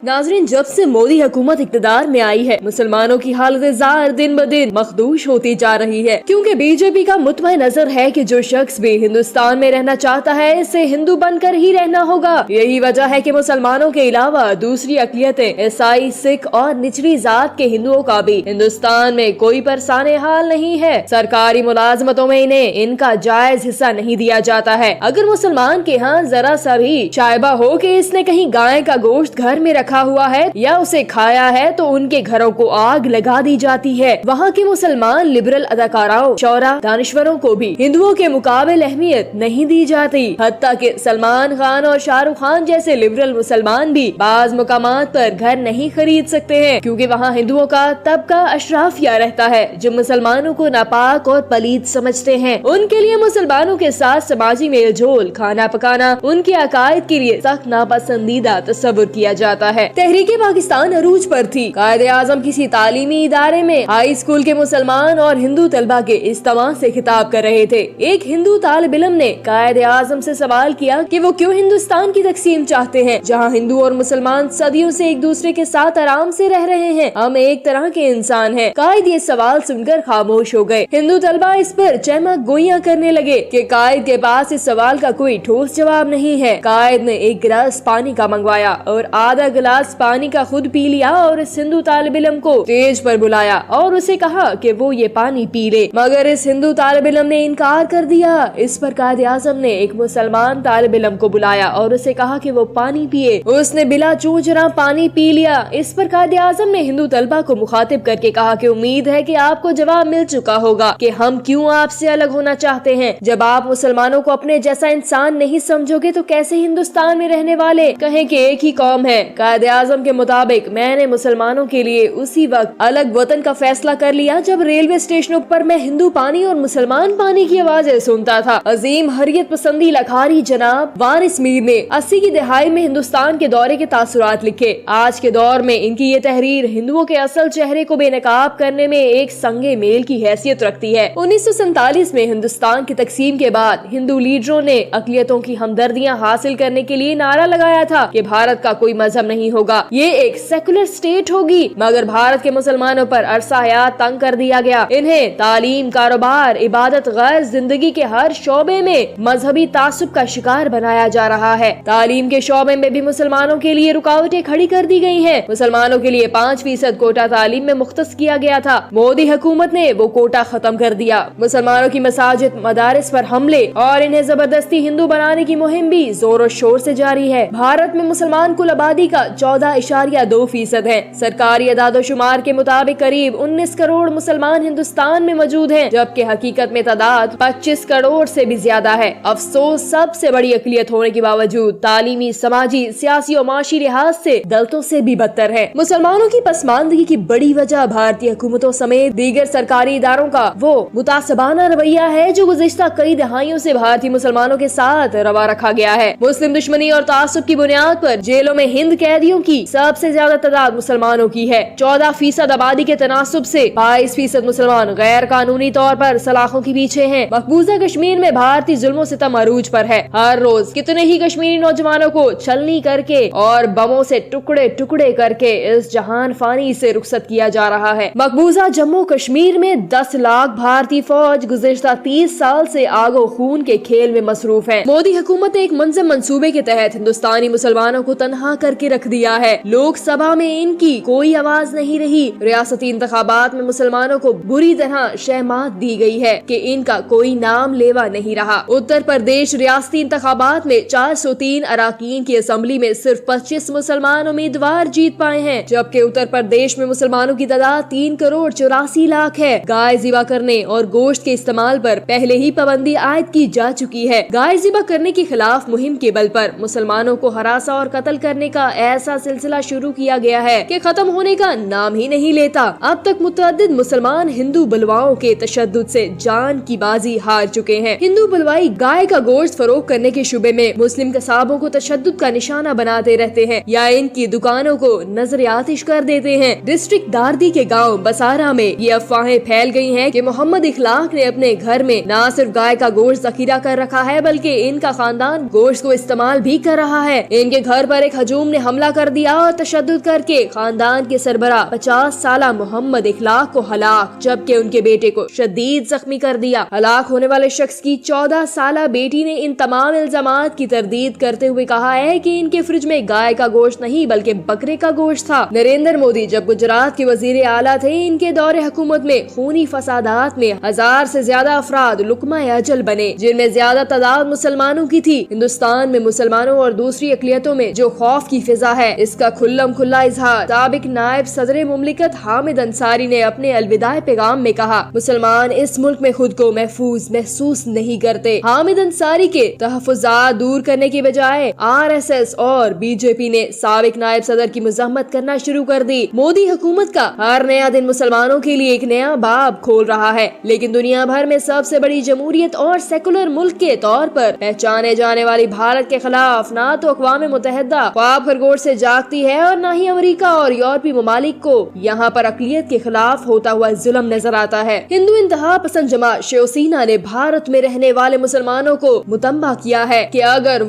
नाजरीन, जब से मोदी हुकूमत इक़्तिदार में आई है, मुसलमानों की हालत ज़ार दिन ब दिन मखदूश होती जा रही है, क्योंकि बीजेपी का मुतमईन नजर है कि जो शख्स भी हिंदुस्तान में रहना चाहता है, इसे हिंदू बनकर ही रहना होगा। यही वजह है कि मुसलमानों के अलावा दूसरी अक़लियतें, ईसाई, सिख और निचली जात के हिंदुओं का भी हिंदुस्तान में कोई परसाने हाल नहीं है। सरकारी मुलाजमतों में इन्हें इनका जायज हिस्सा नहीं दिया जाता है। अगर मुसलमान के यहाँ जरा सा भी शायबा हो कि इसने कहीं गाय का गोश्त घर में रखा हुआ है या उसे खाया है, तो उनके घरों को आग लगा दी जाती है। वहाँ के मुसलमान लिबरल अदाकाराओं, शौरा, दानिश्वरों को भी हिंदुओं के मुकाबले अहमियत नहीं दी जाती। हत्ता कि सलमान खान और शाहरुख खान जैसे लिबरल मुसलमान भी बाज मुकामात पर घर नहीं खरीद सकते हैं, क्योंकि वहाँ हिंदुओं का तबका अशराफिया रहता है जो मुसलमानों को नापाक और पलीद समझते हैं। उनके लिए मुसलमानों के साथ समाजी मेल जोल, खाना पकाना उनके अकायद के लिए सख्त नापसंदीदा तस्वुर किया जाता है। तहरीके पाकिस्तान अरूज पर थी। कायदे आजम किसी तालीमी इदारे में हाई स्कूल के मुसलमान और हिंदू तलबा के इज्तिमा से खिताब कर रहे थे। एक हिंदू तालिब इल्म ने कायदे आजम से सवाल किया कि वो क्यों हिंदुस्तान की तकसीम चाहते हैं, जहाँ हिंदू और मुसलमान सदियों से एक दूसरे के साथ आराम से रह रहे हैं। हम एक तरह के इंसान हैं। कायद ये सवाल सुनकर खामोश हो गए। हिंदू तलबा इस पर चहमक गोइयां करने लगे कि कायद के पास इस सवाल का कोई ठोस जवाब नहीं है। कायद ने एक गिलास पानी का मंगवाया और आधा गिलास पानी का खुद पी लिया और इस हिंदू तालिब इल्म को स्टेज पर बुलाया और उसे कहा कि वो ये पानी पी ले, मगर इस हिंदू तालिब इल्म ने इनकार कर दिया। इस पर कायदे आजम ने एक मुसलमान तालिब इल्म को बुलाया और उसे कहा कि वो पानी पिए। उसने बिला चूचरा पानी पी लिया। इस पर कायदे आजम ने हिंदू तलबा को मुखातिब करके कहा कि उम्मीद है कि आपको जवाब मिल चुका होगा कि हम क्यों आपसे अलग होना चाहते हैं। जब आप मुसलमानों को अपने जैसा इंसान नहीं समझोगे तो कैसे हिंदुस्तान में रहने वाले कहें कि एक ही कौम है। कायदे आजम के मुताबिक मैंने मुसलमानों के लिए उसी वक्त अलग वतन का फैसला कर लिया जब रेलवे स्टेशनों पर मैं हिंदू पानी और मुसलमान पानी की आवाजें सुनता था। अजीम हरियत पसंदी लखारी जनाब वारिस मीर ने 80 की दहाई में हिंदुस्तान के दौरे के तासुरात लिखे। आज के दौर में इनकी ये तहरीर हिंदुओं के असल चेहरे को बेनकाब करने में एक संगे मेल की हैसियत रखती है। 1947 में हिंदुस्तान की तकसीम के बाद हिंदू लीडरों ने अक़लियतों की हमदर्दियां हासिल करने के लिए नारा लगाया था कि भारत का कोई मजहब नहीं होगा, ये एक सेकुलर स्टेट होगी। मगर भारत के मुसलमानों पर अरसा हयात तंग कर दिया गया। इन्हें तालीम, कारोबार, इबादत, गैर जिंदगी के हर शोबे में मजहबी तासुब का शिकार बनाया जा रहा है। तालीम के शोबे में भी मुसलमानों के लिए रुकावटें खड़ी कर दी गई हैं। मुसलमानों के लिए 5% कोटा तालीम में मुख्तस किया गया था। मोदी हुकूमत ने वो कोटा खत्म कर दिया। मुसलमानों की मसाजिद, मदारिस पर हमले और इन्हें जबरदस्ती हिंदू बनाने की मुहिम भी जोरों शोर से जारी है। भारत में मुसलमान कुल आबादी का 14.2% है। सरकारी अदादोशुमार के मुताबिक करीब 19 करोड़ मुसलमान हिंदुस्तान में मौजूद हैं, जबकि हकीकत में तादाद 25 करोड़ से भी ज्यादा है। अफसोस, सबसे बड़ी अक़लियत होने के बावजूद तालीमी, समाजी, सियासी और माशी लिहाज से दलतों से भी बदतर है। मुसलमानों की पसमानदगी की बड़ी वजह भारतीय हुकूमतों समेत दीगर सरकारी इदारों का वो मुतासबाना रवैया है जो गुज़िश्ता कई दहाइयों से भारतीय मुसलमानों के साथ रवा रखा गया है। मुस्लिम दुश्मनी और तासुब की बुनियाद पर जेलों में हिंद कैदियों की सबसे ज्यादा तादाद मुसलमानों की है। 14% आबादी के तनासुब से 22% मुसलमान गैर कानूनी तौर पर सलाखों के पीछे हैं। मकबूजा कश्मीर में भारतीय जुल्मों सितम अरूज पर है। हर रोज कितने ही कश्मीरी नौजवानों को छलनी करके और बमों से टुकड़े टुकड़े करके इस जहान फानी से रुखसत किया जा रहा है। मकबूजा जम्मू कश्मीर में 10 लाख भारतीय फौज गुज़िश्ता 30 साल से आगो खून के खेल में मसरूफ है। मोदी हुकूमत ने एक मंजम मंसूबे के तहत हिंदुस्तानी मुसलमानों को तनहा करके रख दिया है। लोकसभा में इनकी कोई आवाज नहीं रही। रियासती इंतखाबात में मुसलमानों को बुरी तरह शहमात दी गई है कि इनका कोई नाम लेवा नहीं रहा। उत्तर प्रदेश रियासती इंतखाबात में 403 अराकीन की असेंबली में सिर्फ 25 मुसलमान उम्मीदवार जीत पाए हैं, जबकि उत्तर प्रदेश में मुसलमानों की तादाद 3 करोड़ 84 लाख है। गाय ज़िबा करने और गोश्त के इस्तेमाल पर पहले ही पाबंदी आयद की जा चुकी है। गाय ज़िबा करने के खिलाफ मुहिम के बल पर मुसलमानों को हरासा और कत्ल करने का ऐसा सिलसिला शुरू किया गया है कि खत्म होने का नाम ही नहीं लेता। अब तक मुतअद्दिद मुसलमान हिंदू बलवाओं के तशद्दुद से जान की बाजी हार चुके हैं। हिंदू बलवाई गाय का गोश्त फरोख्त करने के शुबे में मुस्लिम कसाबों को तशद्दुद का निशाना बनाते रहते हैं या इनकी दुकानों को नजर आतिश कर देते हैं। डिस्ट्रिक्ट दारदी के गाँव बसारा में ये अफवाहें फैल गई हैं कि मोहम्मद इखलाक ने अपने घर में न सिर्फ गाय का गोश्त जखीरा कर रखा है, बल्कि इनका खानदान गोश्त को इस्तेमाल भी कर रहा है। इनके घर पर एक हजूम ने हमला कर दिया और तशद्दुद करके खानदान के सरबरा 50 साला मोहम्मद इखलाक को हलाक जबकि उनके बेटे को शदीद जख्मी कर दिया। हलाक होने वाले शख्स की 14 साला बेटी ने इन तमाम इल्जामात की तरदीद करते हुए कहा है कि इनके फ्रिज में गाय का गोश्त नहीं बल्कि बकरे का गोश्त था। नरेंद्र मोदी जब गुजरात के वजीर आला थे, इनके दौरे हुकूमत में खूनी फसादात में 1000 से ज्यादा अफराद लुकमा अजल बने, जिनमें ज्यादा तादाद मुसलमानों की थी। हिंदुस्तान में मुसलमानों और दूसरी अकलियतों में जो खौफ की फिजा है, इसका खुल्लम खुल्ला इजहार साबिक नायब सदर मुमलिकत हामिद अंसारी ने अपने अलविदाई पैगाम में कहा। मुसलमान इस मुल्क में खुद को महफूज महसूस नहीं करते। हामिद अंसारी के तहफुजात दूर करने की बजाय RSS और बीजेपी ने साबिक नायब सदर की मुजम्मत करना शुरू कर दी। मोदी हुकूमत का हर नया दिन मुसलमानों के लिए एक नया बाब खोल रहा है, लेकिन दुनिया भर में सबसे बड़ी जमहूरियत और सेकुलर मुल्क के तौर पर पहचाने जाने वाली भारत के खिलाफ ना तो अक़वाम मुत्तहिदा ख्वाब खरगोश से जागती है और न ही अमेरिका और यूरोपीय ममालिक को यहाँ पर अक़लियत के खिलाफ होता हुआ जुल्म नजर आता है। हिंदू इंतहा पसंद जमात शिवसेना ने भारत में रहने वाले मुसलमानों को मुतम्बा किया है कि अगर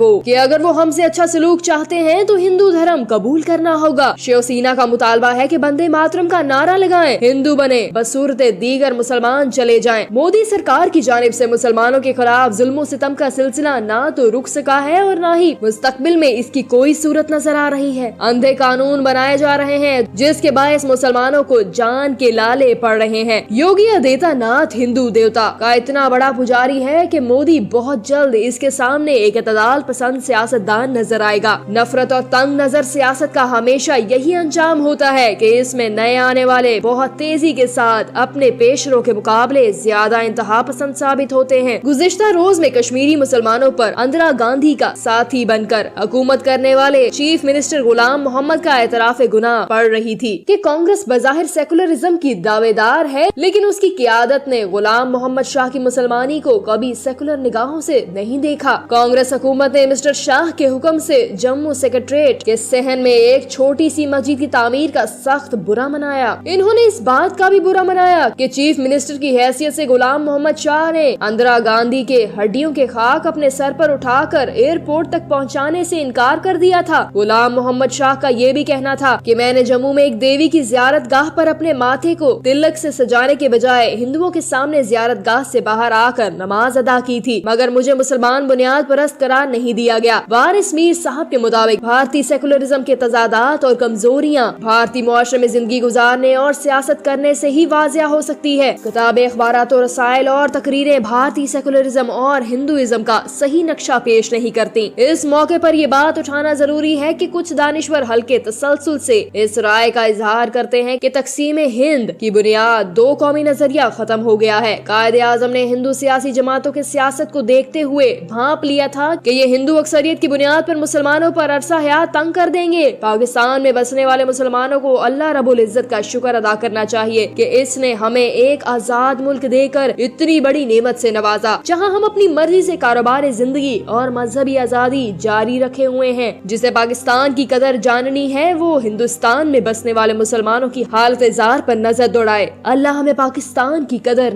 वो हमसे अच्छा सलूक चाहते हैं तो हिंदू धर्म कबूल करना होगा। शिवसेना का मुतालबा है कि वंदे मातरम का नारा लगाएं, हिंदू बने, बसूरते दीगर मुसलमान चले जाएं। मोदी सरकार की जानिब से मुसलमानों के खिलाफ जुल्म सितम का सिलसिला ना तो रुक सका है और ना ही मुस्तकबिल में इसकी कोई सूरत नजर आ रही है। अंधे कानून बनाए जा रहे हैं जिसके बायस मुसलमानों को जान के लाले पड़ रहे हैं। योगी आदित्यनाथ हिंदू देवता का इतना बड़ा पुजारी है कि मोदी बहुत जल्द इसके सामने एक इतदाल पसंद सियासतदान नजर आएगा। नफरत और तंग नजर सियासत का हमेशा यही अंजाम होता है कि इसमें नए आने वाले बहुत तेजी के साथ अपने पेशरों के मुकाबले ज्यादा इंतहा पसंद साबित होते हैं। गुज़िश्ता रोज में कश्मीरी मुसलमानों पर इंदिरा गांधी का साथी बनकर हुकूमत करने वाले चीफ मिनिस्टर गुलाम मोहम्मद का एतराफ गुनाह पड़ रही थी कि कांग्रेस बज़ाहिर सेकुलरिज्म की दावेदार है, लेकिन उसकी क़ियादत ने गुलाम मोहम्मद शाह की मुसलमानी को कभी सेकुलर निगाहों से नहीं देखा। कांग्रेस हुकूमत ने मिस्टर शाह के हुक्म से जम्मू सेक्रेटरीट के सहन में एक छोटी सी मस्जिद की तामीर का सख्त बुरा मनाया। इन्होंने इस बात का भी बुरा मनाया कि चीफ मिनिस्टर की हैसियत से गुलाम मोहम्मद शाह ने इंदिरा गांधी के हड्डियों के खाक अपने सर पर उठाकर एयरपोर्ट तक पहुंचाने से इनकार कर दिया था। गुलाम मोहम्मद शाह का ये भी कहना था कि मैंने जम्मू में एक देवी की ज़ियारत गाह पर अपने माथे को तिलक से सजाने के बजाय हिंदुओं के सामने ज़ियारत गाह से बाहर आकर नमाज अदा की थी, मगर मुझे मुसलमान बुनियाद परस्त करार नहीं दिया गया। वारिस मीर साहब के मुताबिक भारतीय सेकुलरिज्म के तजादात और कमजोरियाँ भारतीय मुआशरे में जिंदगी गुजारने और सियासत करने से ही वाजिया हो सकती है। किताबें, अखबारात और रसायल और तकरीरें भारतीय सेकुलरिज्म और हिंदुइज्म का सही नक्शा पेश नहीं करती। इस मौके पर यह बात उठाना जरूरी है कि कुछ दानिश्वर हल्के तसलसल से इस राय का इजहार करते हैं कि तकसीम हिंद की बुनियाद दो कौमी नजरिया खत्म हो गया है। कायदे आजम ने हिंदू सियासी जमातों के सियासत को देखते हुए भांप लिया था कि ये हिंदू अक्सरियत की बुनियाद पर मुसलमानों पर अरसा हयात तंग कर देंगे। पाकिस्तान में बसने वाले मुसलमानों को अल्लाह रब्बुल इज्जत का शुक्र अदा करना चाहिए कि इसने हमें एक आजाद मुल्क देकर इतनी बड़ी नेमत से नवाजा, जहां हम अपनी मर्जी से कारोबार जिंदगी और मजहबी आजादी जारी रखे हुए हैं। जिसे पाकिस्तान की कदर जाननी है वो हिंदुस्तान में बसने वाले मुसलमानों की हालत जार पर नजर दौड़ाए। अल्लाह हमें पाकिस्तान की कदर